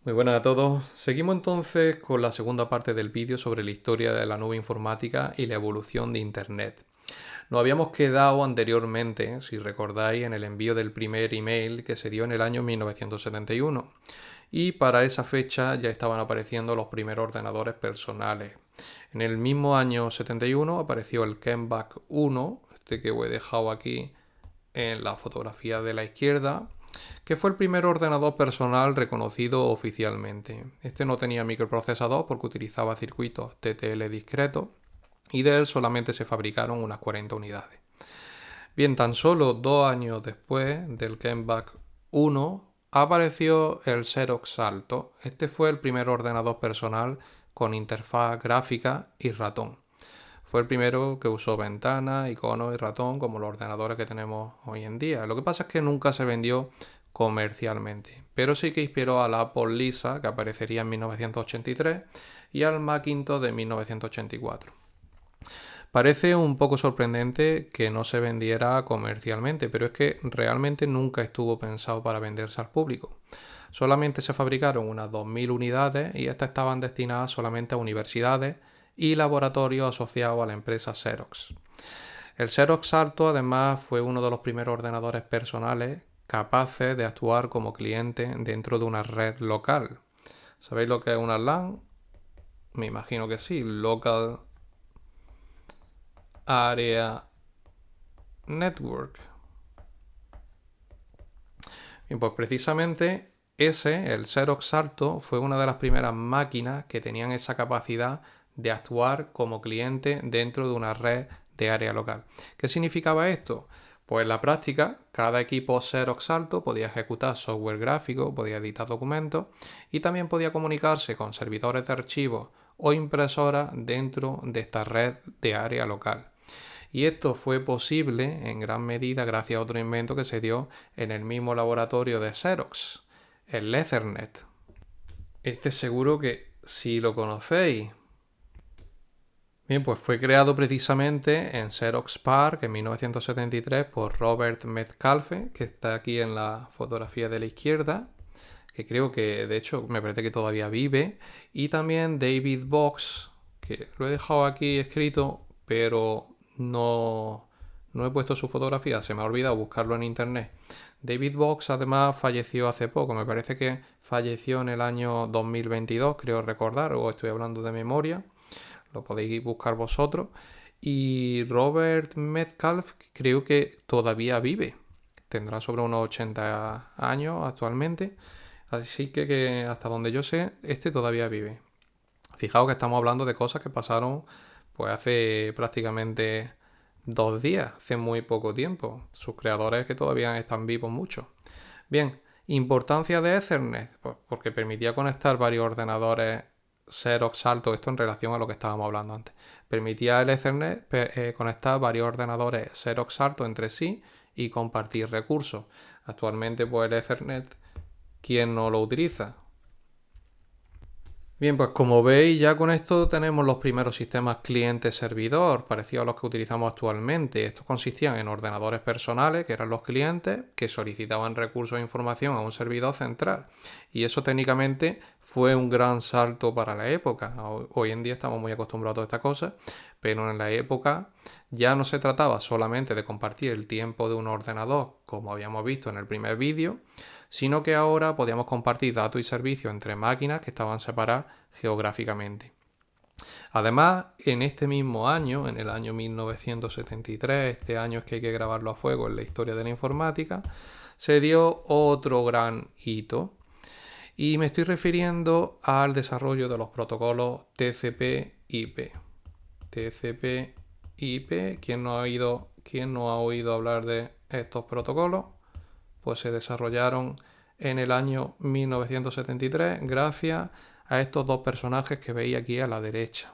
Muy buenas a todos. Seguimos entonces con la segunda parte del vídeo sobre la historia de la nube informática y la evolución de Internet. Nos habíamos quedado anteriormente, si recordáis, en el envío del primer email que se dio en el año 1971. Y para esa fecha ya estaban apareciendo los primeros ordenadores personales. En el mismo año 71 apareció el Kenback 1, este que os he dejado aquí en la fotografía de la izquierda, que fue el primer ordenador personal reconocido oficialmente. Este no tenía microprocesador porque utilizaba circuitos TTL discretos y de él solamente se fabricaron unas 40 unidades. Bien, tan solo 2 años después del Kenback 1 apareció el Xerox Alto. Este fue el primer ordenador personal con interfaz gráfica y ratón. Fue el primero que usó ventana, iconos y ratón como los ordenadores que tenemos hoy en día. Lo que pasa es que nunca se vendió comercialmente, pero sí que inspiró a la Apple Lisa, que aparecería en 1983, y al Macintosh de 1984. Parece un poco sorprendente que no se vendiera comercialmente, pero es que realmente nunca estuvo pensado para venderse al público. Solamente se fabricaron unas 2.000 unidades y estas estaban destinadas solamente a universidades y laboratorios asociados a la empresa Xerox. El Xerox Alto además fue uno de los primeros ordenadores personales capaces de actuar como cliente dentro de una red local. ¿Sabéis lo que es una LAN? Me imagino que sí, Local Area Network. Bien, pues precisamente el Xerox Alto, fue una de las primeras máquinas que tenían esa capacidad de actuar como cliente dentro de una red de área local. ¿Qué significaba esto? Pues en la práctica, cada equipo Xerox Alto podía ejecutar software gráfico, podía editar documentos y también podía comunicarse con servidores de archivos o impresoras dentro de esta red de área local. Y esto fue posible en gran medida gracias a otro invento que se dio en el mismo laboratorio de Xerox, el Ethernet. Este seguro que sí lo conocéis. Bien, pues fue creado precisamente en Xerox PARC en 1973 por Robert Metcalfe, que está aquí en la fotografía de la izquierda, que creo que de hecho me parece que todavía vive, y también David Box, que lo he dejado aquí escrito, pero no he puesto su fotografía, se me ha olvidado buscarlo en internet. David Box además falleció hace poco, me parece que falleció en el año 2022, creo recordar, o estoy hablando de memoria, lo podéis buscar vosotros. Y Robert Metcalf creo que todavía vive, tendrá sobre unos 80 años actualmente, así que hasta donde yo sé, este todavía vive. Fijaos que estamos hablando de cosas que pasaron pues hace prácticamente 2 días, hace muy poco tiempo. Sus creadores que todavía están vivos muchos. Bien, importancia de Ethernet, pues porque permitía conectar varios ordenadores Xerox Alto, esto en relación a lo que estábamos hablando antes. Permitía el Ethernet conectar varios ordenadores Xerox Alto entre sí y compartir recursos. Actualmente pues el Ethernet, ¿quién no lo utiliza? Bien, pues como veis ya con esto tenemos los primeros sistemas cliente-servidor parecidos a los que utilizamos actualmente. Estos consistían en ordenadores personales, que eran los clientes, que solicitaban recursos e información a un servidor central. Y eso técnicamente fue un gran salto para la época. Hoy en día estamos muy acostumbrados a todas estas cosas, pero en la época ya no se trataba solamente de compartir el tiempo de un ordenador, como habíamos visto en el primer vídeo, sino que ahora podíamos compartir datos y servicios entre máquinas que estaban separadas geográficamente. Además, en este mismo año, en el año 1973, este año es que hay que grabarlo a fuego en la historia de la informática, se dio otro gran hito. Y me estoy refiriendo al desarrollo de los protocolos TCP/IP. TCP/IP, ¿quién no ha oído hablar de estos protocolos? Pues se desarrollaron en el año 1973 gracias a estos dos personajes que veis aquí a la derecha.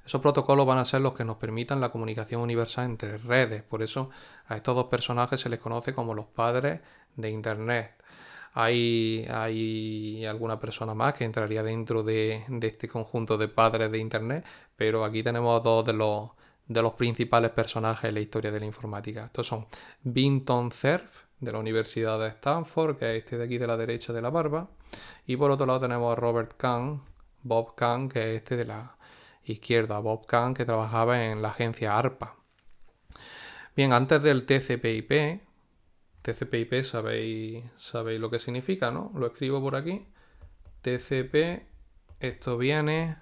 Esos protocolos van a ser los que nos permitan la comunicación universal entre redes, por eso a estos dos personajes se les conoce como los padres de Internet. Hay alguna persona más que entraría dentro de este conjunto de padres de Internet, pero aquí tenemos dos de los principales personajes en la historia de la informática. Estos son Vinton Cerf de la Universidad de Stanford, que es este de aquí de la derecha de la barba. Y por otro lado tenemos a Robert Kahn, Bob Kahn, que es este de la izquierda, Bob Kahn, que trabajaba en la agencia ARPA. Bien, antes del TCP/IP, TCP/IP sabéis lo que significa, ¿no? Lo escribo por aquí. TCP, esto viene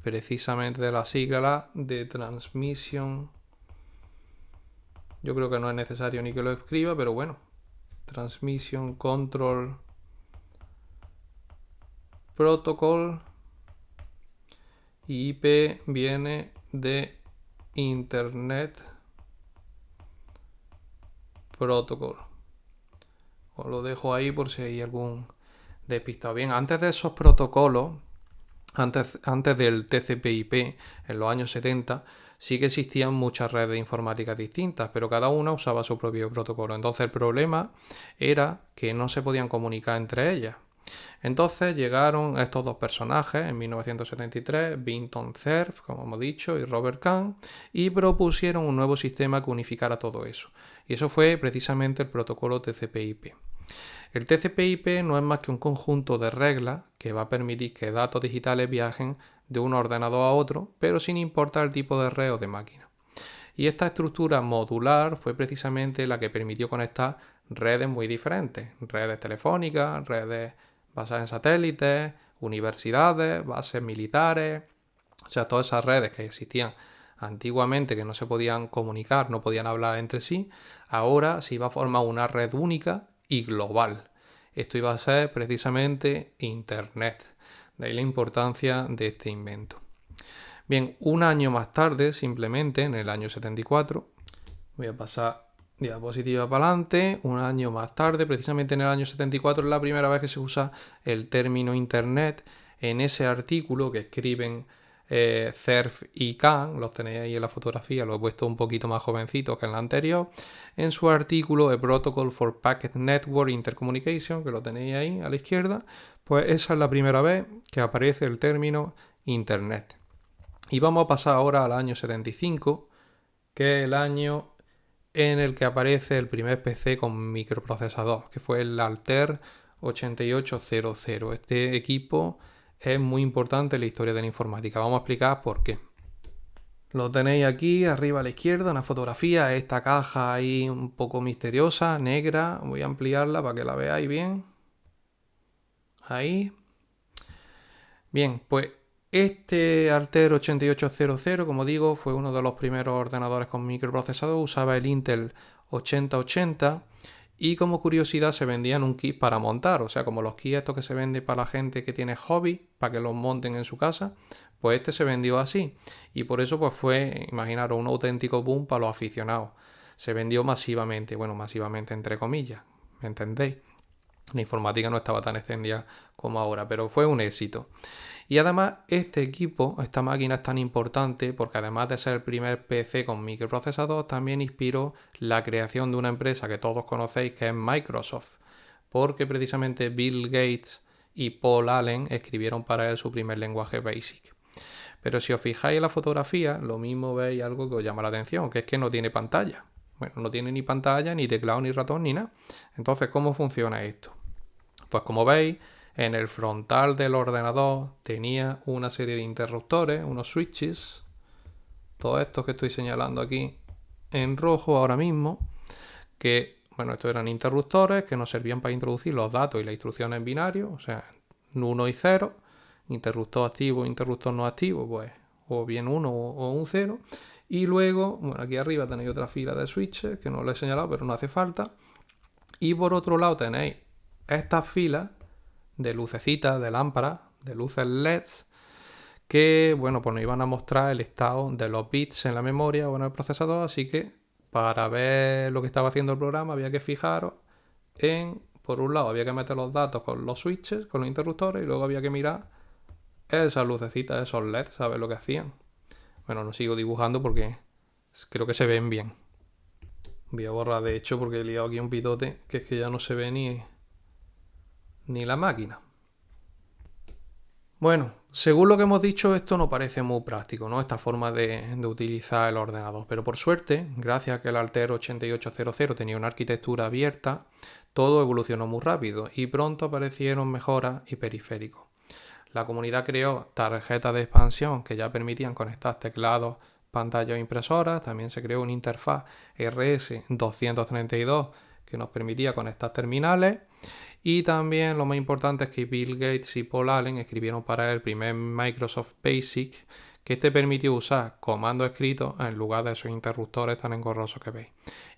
precisamente de la sigla de Transmission. Yo creo que no es necesario ni que lo escriba, pero bueno. Transmission Control Protocol. Y IP viene de Internet Protocol. Os lo dejo ahí por si hay algún despistado. Bien, antes de esos protocolos, antes del TCP/IP, en los años 70, sí que existían muchas redes informáticas distintas, pero cada una usaba su propio protocolo. Entonces el problema era que no se podían comunicar entre ellas. Entonces llegaron estos dos personajes en 1973, Vinton Cerf, como hemos dicho, y Robert Kahn, y propusieron un nuevo sistema que unificara todo eso. Y eso fue precisamente el protocolo TCP/IP. El TCP/IP no es más que un conjunto de reglas que va a permitir que datos digitales viajen de un ordenador a otro, pero sin importar el tipo de red o de máquina. Y esta estructura modular fue precisamente la que permitió conectar redes muy diferentes, redes telefónicas, redes basadas en satélites, universidades, bases militares, o sea, todas esas redes que existían antiguamente que no se podían comunicar, no podían hablar entre sí, ahora se iba a formar una red única y global. Esto iba a ser precisamente Internet. De ahí la importancia de este invento. Bien, un año más tarde, simplemente en el año 74, voy a pasar diapositiva para adelante, un año más tarde, precisamente en el año 74 es la primera vez que se usa el término Internet en ese artículo que escriben Cerf y Kahn, los tenéis ahí en la fotografía, lo he puesto un poquito más jovencito que en la anterior, en su artículo A Protocol for Packet Network Intercommunication, que lo tenéis ahí a la izquierda, pues esa es la primera vez que aparece el término Internet. Y vamos a pasar ahora al año 75, que es el año en el que aparece el primer PC con microprocesador, que fue el Altair 8800. Este equipo es muy importante en la historia de la informática. Vamos a explicar por qué. Lo tenéis aquí arriba a la izquierda, una fotografía, esta caja ahí un poco misteriosa, negra. Voy a ampliarla para que la veáis bien. Ahí. Bien, pues este Altair 8800, como digo, fue uno de los primeros ordenadores con microprocesador, usaba el Intel 8080 y como curiosidad se vendían un kit para montar, o sea, como los kits estos que se venden para la gente que tiene hobby, para que los monten en su casa, pues este se vendió así y por eso pues fue, imaginaros, un auténtico boom para los aficionados. Se vendió masivamente, bueno, masivamente entre comillas, ¿me entendéis? La informática no estaba tan extendida como ahora, pero fue un éxito. Y además este equipo, esta máquina es tan importante porque además de ser el primer PC con microprocesador, también inspiró la creación de una empresa que todos conocéis que es Microsoft, porque precisamente Bill Gates y Paul Allen escribieron para él su primer lenguaje BASIC. Pero si os fijáis en la fotografía, lo mismo veis algo que os llama la atención, que es que no tiene pantalla. Bueno, no tiene ni pantalla, ni teclado, ni ratón, ni nada. Entonces, ¿cómo funciona esto? Pues como veis, en el frontal del ordenador tenía una serie de interruptores, unos switches, todos estos que estoy señalando aquí en rojo ahora mismo, que, bueno, estos eran interruptores que nos servían para introducir los datos y las instrucciones en binario, o sea, 1 y 0, interruptor activo, interruptor no activo, pues, o bien 1 o un 0. Y luego, bueno, aquí arriba tenéis otra fila de switches que no lo he señalado, pero no hace falta. Y por otro lado tenéis estas filas de lucecitas, de lámparas, de luces LEDs, que, bueno, pues nos iban a mostrar el estado de los bits en la memoria o en el procesador, así que para ver lo que estaba haciendo el programa había que fijaros en, por un lado había que meter los datos con los switches, con los interruptores, y luego había que mirar esas lucecitas, esos LEDs, saber lo que hacían. Bueno, no sigo dibujando porque creo que se ven bien. Voy a borrar de hecho porque he liado aquí un pitote que es que ya no se ve ni la máquina. Bueno, según lo que hemos dicho, esto no parece muy práctico, ¿no? Esta forma de utilizar el ordenador. Pero por suerte, gracias a que el Altair 8800 tenía una arquitectura abierta, todo evolucionó muy rápido y pronto aparecieron mejoras y periféricos. La comunidad creó tarjetas de expansión que ya permitían conectar teclados, pantallas o impresoras. También se creó una interfaz RS-232 que nos permitía conectar terminales. Y también lo más importante es que Bill Gates y Paul Allen escribieron para él el primer Microsoft Basic, que te permitió usar comandos escritos en lugar de esos interruptores tan engorrosos que veis.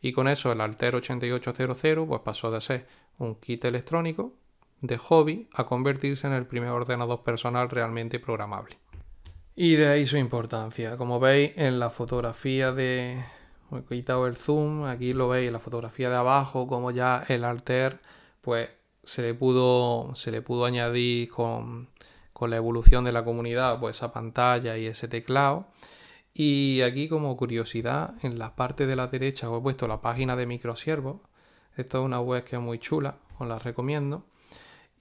Y con eso el Altair 8800 pues pasó de ser un kit electrónico de hobby a convertirse en el primer ordenador personal realmente programable. Y de ahí su importancia. Como veis en la fotografía de... He quitado el zoom, aquí lo veis en la fotografía de abajo, como ya el Altair pues se le pudo añadir con la evolución de la comunidad pues esa pantalla y ese teclado. Y aquí como curiosidad, en la parte de la derecha os he puesto la página de Microsiervos. Esto es una web que es muy chula, os la recomiendo.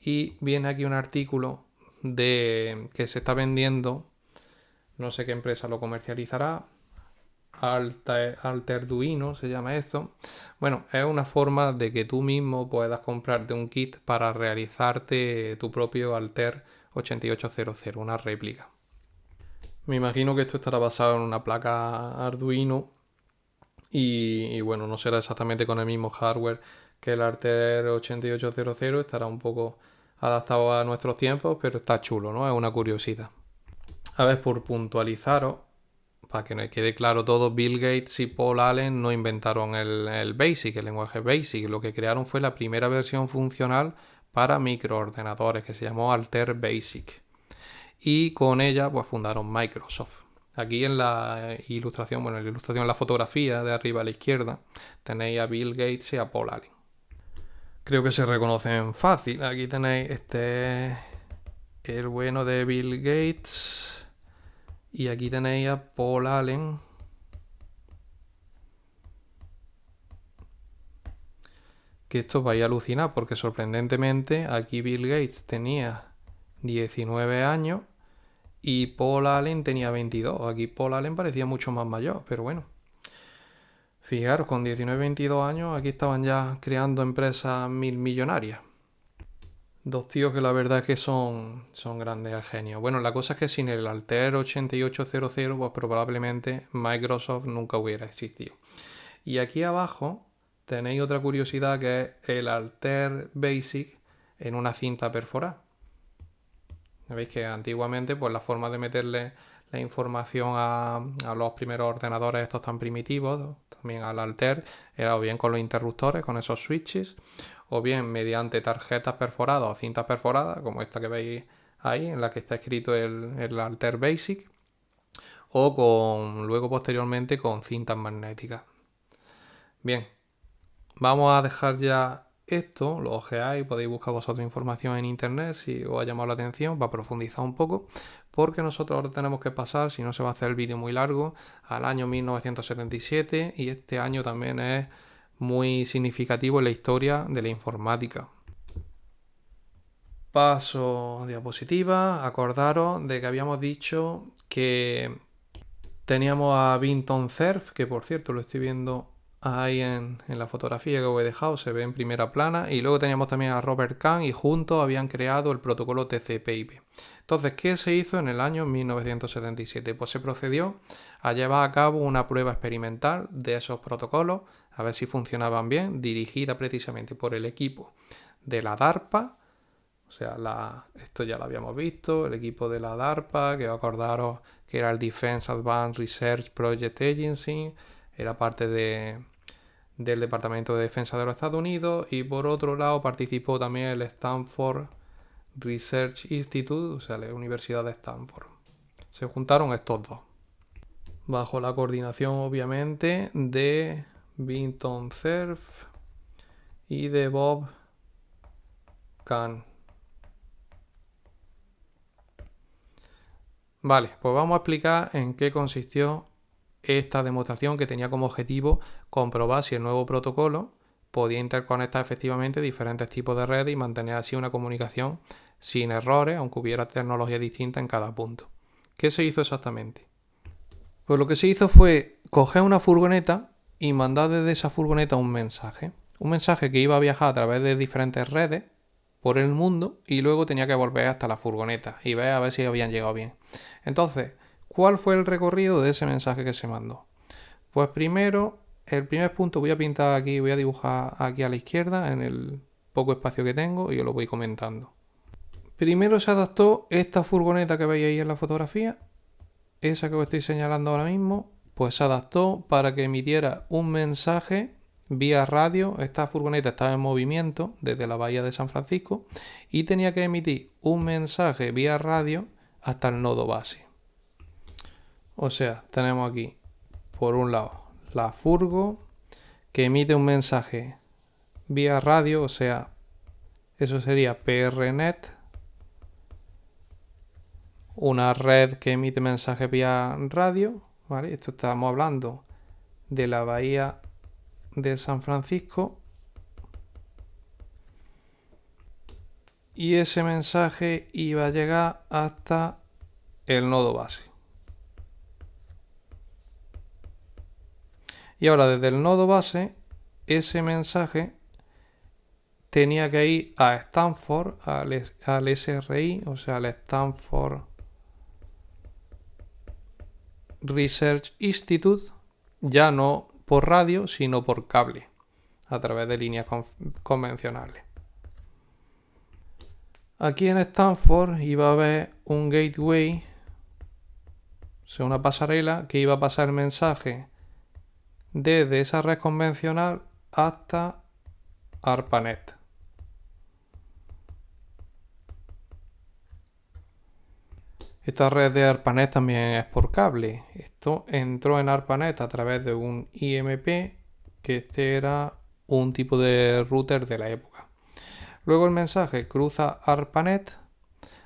Y viene aquí un artículo de que se está vendiendo, no sé qué empresa lo comercializará, Alterduino se llama esto. Bueno, es una forma de que tú mismo puedas comprarte un kit para realizarte tu propio Altair 8800, una réplica. Me imagino que esto estará basado en una placa Arduino y bueno, no será exactamente con el mismo hardware que el Altair 8800, estará un poco adaptado a nuestros tiempos, pero está chulo, ¿no? Es una curiosidad. A ver, por puntualizaros, para que nos quede claro todo, Bill Gates y Paul Allen no inventaron el BASIC, el lenguaje BASIC. Lo que crearon fue la primera versión funcional para microordenadores que se llamó Altair Basic. Y con ella pues fundaron Microsoft. Aquí en la ilustración, bueno, en la ilustración, en la fotografía de arriba a la izquierda, tenéis a Bill Gates y a Paul Allen. Creo que se reconocen fácil. Aquí tenéis el bueno de Bill Gates. Y aquí tenéis a Paul Allen. Que esto vais a alucinar porque sorprendentemente aquí Bill Gates tenía 19 años y Paul Allen tenía 22. Aquí Paul Allen parecía mucho más mayor, pero bueno. Fijaros, con 19 22 años aquí estaban ya creando empresas millonarias. Dos tíos que la verdad es que son grandes genios. Bueno, la cosa es que sin el Altair 8800 pues probablemente Microsoft nunca hubiera existido. Y aquí abajo tenéis otra curiosidad que es el Altair Basic en una cinta perforada. Veis que antiguamente pues la forma de meterle la información a los primeros ordenadores estos tan primitivos, también al Altair, era o bien con los interruptores, con esos switches, o bien mediante tarjetas perforadas o cintas perforadas, como esta que veis ahí, en la que está escrito el Altair Basic, o luego posteriormente con cintas magnéticas. Bien, vamos a dejar ya esto, lo ojeáis, podéis buscar vosotros información en internet si os ha llamado la atención para profundizar un poco, porque nosotros ahora tenemos que pasar, si no se va a hacer el vídeo muy largo, al año 1977 y este año también es muy significativo en la historia de la informática. Paso diapositiva, acordaros de que habíamos dicho que teníamos a Vinton Cerf, que por cierto lo estoy viendo ahí en la fotografía que os he dejado, se ve en primera plana, y luego teníamos también a Robert Kahn y juntos habían creado el protocolo TCP/IP. Entonces, ¿qué se hizo en el año 1977? Pues se procedió a llevar a cabo una prueba experimental de esos protocolos, a ver si funcionaban bien, dirigida precisamente por el equipo de la DARPA. O sea, esto ya lo habíamos visto, el equipo de la DARPA, que acordaros que era el Defense Advanced Research Project Agency, era parte del Departamento de Defensa de los Estados Unidos, y por otro lado participó también el Stanford Research Institute, o sea, la Universidad de Stanford. Se juntaron estos dos, bajo la coordinación obviamente de Vinton Cerf y de Bob Kahn. Vale, pues vamos a explicar en qué consistió esta demostración que tenía como objetivo comprobar si el nuevo protocolo podía interconectar efectivamente diferentes tipos de redes y mantener así una comunicación sin errores, aunque hubiera tecnología distinta en cada punto. ¿Qué se hizo exactamente? Pues lo que se hizo fue coger una furgoneta y mandar desde esa furgoneta un mensaje. Un mensaje que iba a viajar a través de diferentes redes por el mundo y luego tenía que volver hasta la furgoneta y ver a ver si habían llegado bien. Entonces, ¿cuál fue el recorrido de ese mensaje que se mandó? Pues primero, el primer punto voy a pintar aquí, voy a dibujar aquí a la izquierda en el poco espacio que tengo y os lo voy comentando. Primero se adaptó esta furgoneta que veis ahí en la fotografía, esa que os estoy señalando ahora mismo, pues se adaptó para que emitiera un mensaje vía radio. Esta furgoneta estaba en movimiento desde la bahía de San Francisco y tenía que emitir un mensaje vía radio hasta el nodo base. O sea, tenemos aquí por un lado la furgo que emite un mensaje vía radio, o sea, eso sería PRNet, una red que emite mensajes vía radio, ¿vale? Esto estamos hablando de la bahía de San Francisco. Y ese mensaje iba a llegar hasta el nodo base. Y ahora desde el nodo base, ese mensaje tenía que ir a Stanford, al SRI, o sea, al Stanford Research Institute, ya no por radio, sino por cable, a través de líneas convencionales. Aquí en Stanford iba a haber un gateway, o sea, una pasarela que iba a pasar el mensaje desde esa red convencional hasta ARPANET. Esta red de ARPANET también es por cable. Esto entró en ARPANET a través de un IMP, que este era un tipo de router de la época. Luego el mensaje cruza ARPANET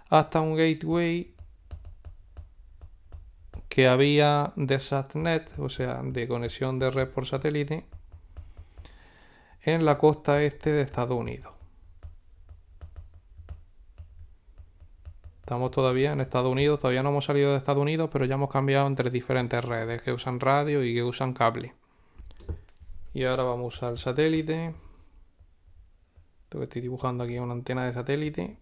hasta un gateway que había de SATNET, o sea, de conexión de red por satélite, en la costa este de Estados Unidos. Estamos todavía en Estados Unidos, todavía no hemos salido de Estados Unidos, pero ya hemos cambiado entre diferentes redes que usan radio y que usan cable. Y ahora vamos a usar el satélite. Estoy dibujando aquí una antena de satélite.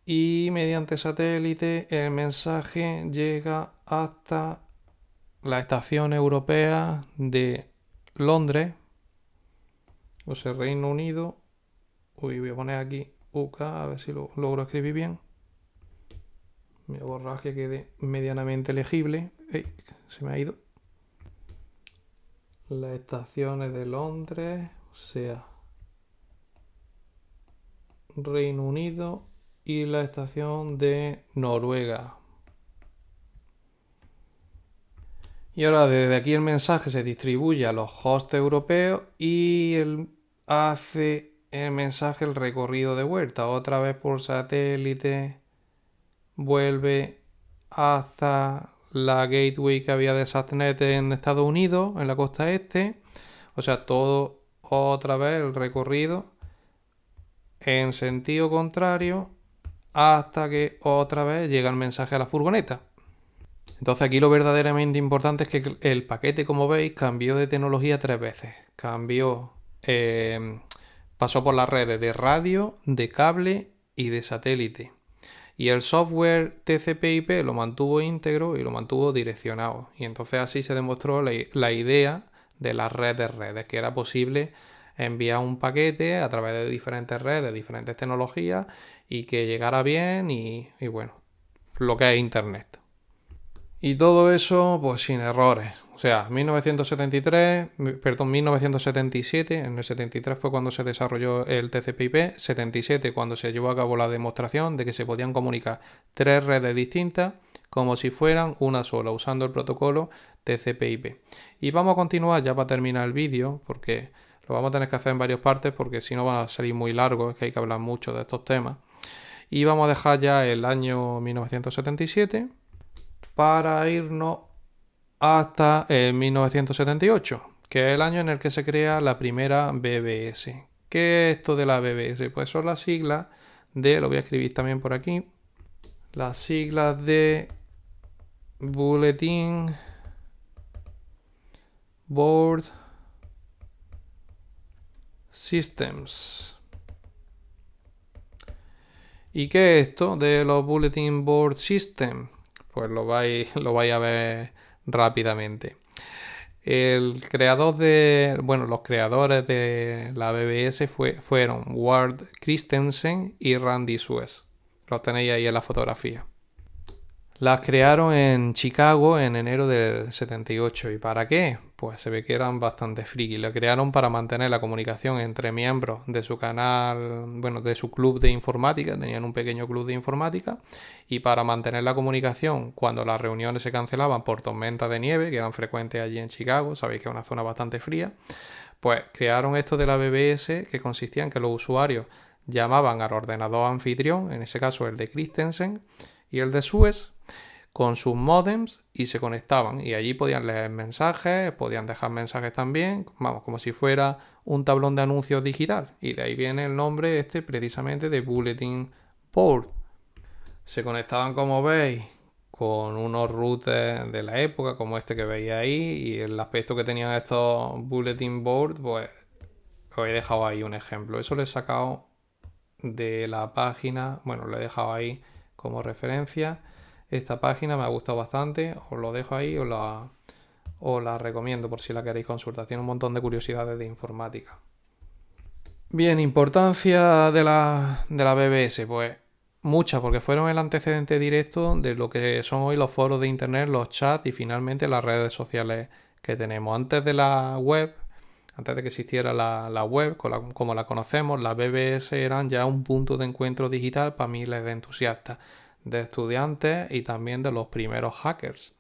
Y mediante satélite el mensaje llega hasta la estación europea de Londres, o sea, Reino Unido. Uy, voy a poner aquí UK, a ver si lo logro escribir bien. Voy a borrar que quede medianamente legible. Se me ha ido. Las estaciones de Londres, o sea, Reino Unido, y la estación de Noruega. Y ahora desde aquí el mensaje se distribuye a los hosts europeos y hace el mensaje el recorrido de vuelta. Otra vez por satélite vuelve hasta la gateway que había de SATNET en Estados Unidos, en la costa este. O sea, todo otra vez el recorrido en sentido contrario hasta que otra vez llega el mensaje a la furgoneta. Entonces aquí lo verdaderamente importante es que el paquete, como veis, cambió de tecnología 3 veces. Pasó por las redes de radio, de cable y de satélite. Y el software TCP/IP lo mantuvo íntegro y lo mantuvo direccionado. Y entonces así se demostró la idea de la red de redes, que era posible enviar un paquete a través de diferentes redes, diferentes tecnologías y que llegara bien y bueno, lo que es Internet. Y todo eso pues sin errores. O sea, 1977, en el 73 fue cuando se desarrolló el TCP/IP, 77 cuando se llevó a cabo la demostración de que se podían comunicar 3 redes distintas como si fueran una sola, usando el protocolo TCP/IP. Y vamos a continuar ya para terminar el vídeo, porque lo vamos a tener que hacer en varias partes, porque si no va a salir muy largo, es que hay que hablar mucho de estos temas. Y vamos a dejar ya el año 1977 para irnos hasta 1978, que es el año en el que se crea la primera BBS. ¿Qué es esto de la BBS? Pues son las siglas de, lo voy a escribir también por aquí, las siglas de Bulletin Board Systems. ¿Y qué es esto de los Bulletin Board Systems? Pues lo vais a ver rápidamente. Los creadores de la BBS fueron Ward Christensen y Randy Suess. Los tenéis ahí en la fotografía. Las crearon en Chicago en enero del 78. ¿Y para qué? Pues se ve que eran bastante frikis. La crearon para mantener la comunicación entre miembros de su canal, bueno, de su club de informática. Tenían un pequeño club de informática. Y para mantener la comunicación cuando las reuniones se cancelaban por tormentas de nieve, que eran frecuentes allí en Chicago, sabéis que es una zona bastante fría, pues crearon esto de la BBS, que consistía en que los usuarios llamaban al ordenador anfitrión, en ese caso el de Christensen y el de Suez, con sus modems y se conectaban y allí podían leer mensajes, podían dejar mensajes también, vamos, como si fuera un tablón de anuncios digital, y de ahí viene el nombre precisamente de Bulletin Board. Se conectaban, como veis, con unos routers de la época como este que veis ahí, y el aspecto que tenían estos Bulletin Board, pues os he dejado ahí un ejemplo. Eso lo he sacado de la página, bueno, lo he dejado ahí como referencia. Esta página me ha gustado bastante, os lo dejo ahí, os la recomiendo por si la queréis consultar. Tiene un montón de curiosidades de informática. Bien, importancia de la BBS, pues muchas, porque fueron el antecedente directo de lo que son hoy los foros de internet, los chats y finalmente las redes sociales que tenemos. Antes de la web, antes de que existiera la web como la conocemos, las BBS eran ya un punto de encuentro digital para miles de entusiastas, de estudiantes y también de los primeros hackers.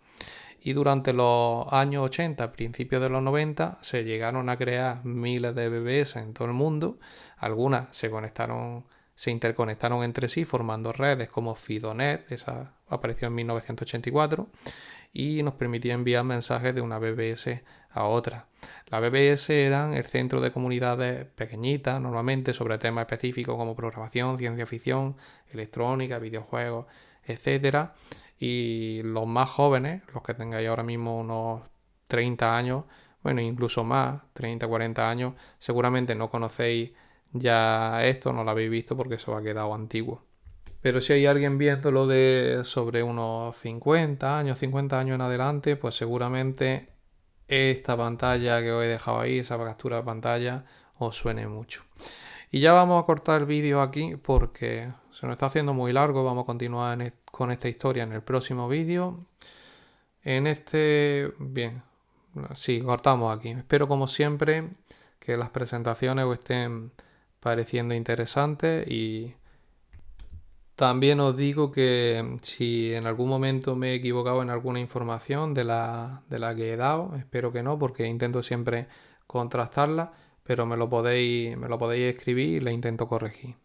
Y durante los años 80, principios de los 90, se llegaron a crear miles de BBS en todo el mundo. Algunas se interconectaron entre sí formando redes como Fidonet, esa apareció en 1984, y nos permitía enviar mensajes de una BBS a otra. Las BBS eran el centro de comunidades pequeñitas, normalmente sobre temas específicos como programación, ciencia ficción, electrónica, videojuegos, etcétera. Y los más jóvenes, los que tengáis ahora mismo unos 30 años, bueno, incluso más, 30, 40 años, seguramente no conocéis ya esto, no lo habéis visto porque se os ha quedado antiguo. Pero si hay alguien viéndolo de sobre unos 50 años en adelante, pues seguramente esta pantalla que os he dejado ahí, esa captura de pantalla, os suene mucho. Y ya vamos a cortar el vídeo aquí porque se nos está haciendo muy largo. Vamos a continuar con esta historia en el próximo vídeo. Bien, sí, cortamos aquí. Espero como siempre que las presentaciones os estén pareciendo interesantes, y también os digo que si en algún momento me he equivocado en alguna información de la que he dado, espero que no, porque intento siempre contrastarla, pero me lo podéis escribir y la intento corregir.